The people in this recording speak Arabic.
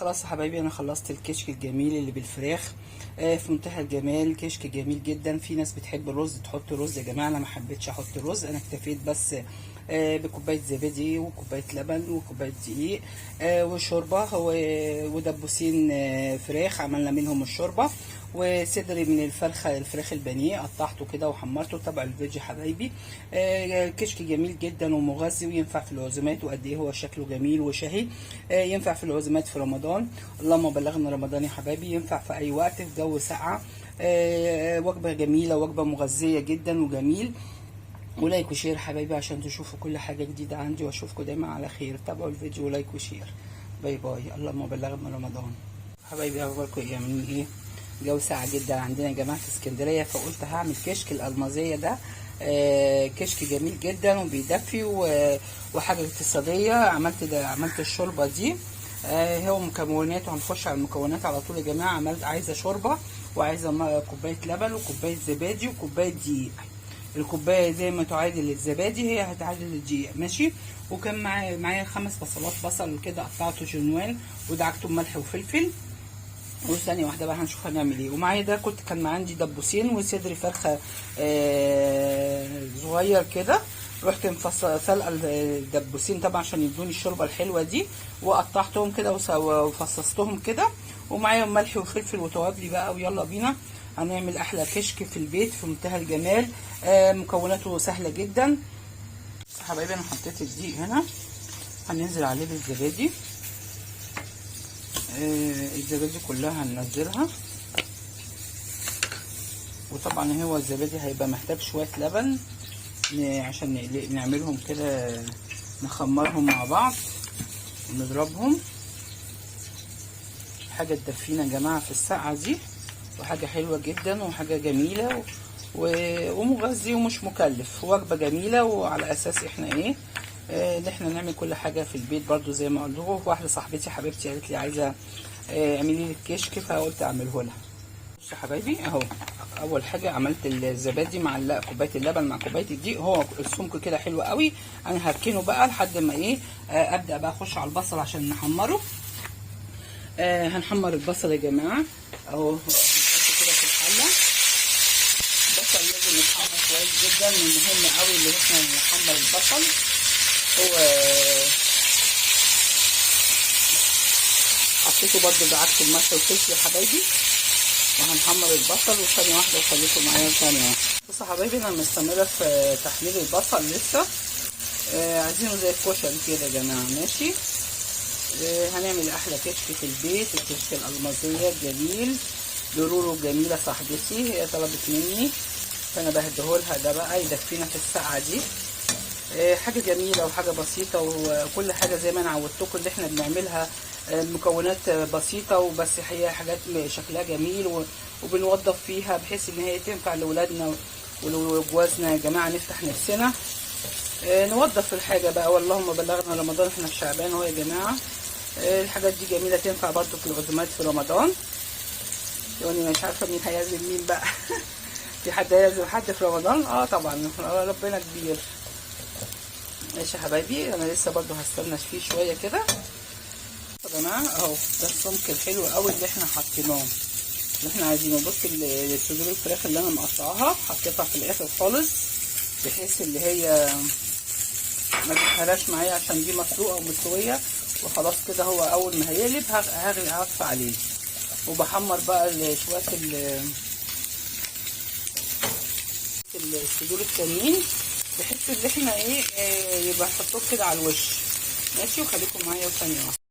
خلاص يا حبايبي انا خلصت الكشك الجميل اللي بالفراخ في منتهى الجمال. كشك جميل جدا. في ناس بتحب الرز تحط رز، يا جماعه انا ما حبيتش احط رز، انا اكتفيت بس بكوبايه زبادي وكوبايه لبن وكوبايه دقيق وشوربه ودبوسين فراخ عملنا منهم الشوربه، وصدري من الفراخ البانيه قطعته كده وحمرته. تبع الفيديو حبايبي. كشك جميل جدا ومغذي وينفع في العزومات، وقد ايه هو شكله جميل وشهي. ينفع في العزومات في رمضان، اللهم بلغنا رمضان يا حبايبي. ينفع في اي وقت في جو ساقعه. وجبه جميله، وجبه مغذيه جدا وجميل. ولايك وشير حبايبي عشان تشوفوا كل حاجه جديده عندي، واشوفكم دايما على خير. تابعوا الفيديو ولايك وشير. باي باي. اللهم بلغنا رمضان. حبايبي اخباركم ايه؟ عاملين ايه؟ جو ساقع جدا عندنا يا جماعه في اسكندريه، فقلت هعمل كشك الالمازيه ده. كشك جميل جدا وبيدفي وحاجه اقتصاديه. عملت الشوربه دي. هو مكوناته، هنخش على المكونات على طول يا جماعه. عايزه شوربه، وعايزه كوبايه لبن وكوبايه زبادي وكوبايه دقيق. الكوبايه زي ما تعادل الزبادي هي هتعادل الدقيق، ماشي. وكان معايا 5 بصلات، بصل كده قطعته جنوان ودعكته بملح وفلفل. وثانيه واحده بقى هنشوف هنعمل ايه. ومعايا ده كان عندي دبوسين وصدر فرخه صغير كده. رحت سلقه الدبوسين طبعا عشان يدوني الشوربه الحلوه دي، وقطعتهم كده وفصصتهم كده. ومعايا ملح وفلفل وتوابلي بقى. ويلا بينا هنعمل احلى كشك في البيت في منتهى الجمال. مكوناته سهله جدا حبايبي. انا حطيت الدقيق هنا، هننزل عليه بالزبادي. الزبادي كلها هننزلها. وطبعا هو الزبادي هيبقى محتاج شويه لبن عشان نعملهم كده، نخمرهم مع بعض ونضربهم. حاجه تدفينا يا جماعه في الساعه دي، وحاجه حلوه جدا وحاجه جميله ومغذي ومش مكلف. وجبه جميله، وعلى اساس احنا ايه ان احنا نعمل كل حاجه في البيت برضو زي ما قلت لكم. واحده صاحبتي حبيبتي قالت لي عايزه اعملي لي الكشك، فقلت اعمله لها. بصوا يا حبايبي اهو. اول حاجه عملت الزبادي مع كوبايه اللبن مع كوبايه الدقيق. هو السمك كده حلو قوي. انا هركنه بقى لحد ما ايه ابدا بقى اخش على البصل عشان نحمره. هنحمر البصل يا جماعه اهو. هنحطه كده في الحله. البصل لازم يتحمر كويس جدا، من مهم قوي اللي احنا نحمر البصل. هو حطيته برده بعكس الملح والفلفل يا حبايبي. وهنحمر البصل. وثانيه واحده وخليكم معايا ثانيه واحده. بصوا يا حبايبي انا مستمره في تحمير البصل لسه. عايزينه زي الكشري كده يا جماعه، ماشي. هنعمل احلى كشك في البيت. الكشك الالمازيه الجميل برورو جميله صاحبتي هي طلبت مني، فانا بهديهولها ده بقى يدفينا في الساعه دي. حاجه جميله وحاجه بسيطه، وكل حاجه زي ما انا عودتكم اللي احنا بنعملها المكونات بسيطه وبس. هي حاجات شكلها جميل وبنوظف فيها بحيث ان هي تنفع لاولادنا ولجوازنا يا جماعه. نفتح نفسنا نوظف الحاجه بقى. واللهم بلغنا رمضان، احنا في شعبان اهو يا جماعه. الحاجات دي جميله تنفع برضو في العزومات في رمضان. يعني مش عارفه مين هيعزم مين بقى. في حد هيعزم حد في رمضان؟ طبعا ربنا كبير. ماشي يا حبايبي. انا لسه برضو هستنى فيه شويه كده يا جماعه اهو. ده السمك الحلو قوي اللي احنا حطيناه اللي احنا عايزينه. بص صدور الفراخ اللي انا مقطعاها حطيتها في الاخر خالص، بحيث اللي هي ما تتهراش معايا عشان دي مسلوقه ومستويه. وخلاص كده هو اول ما هيقلب هطفي عليه. وبحمر بقى شويه الصدور التانيين، بحيث ان احنا ايه يبقى نحطوه كده على الوش، ماشي. وخليكم معايا ثانيه واحده.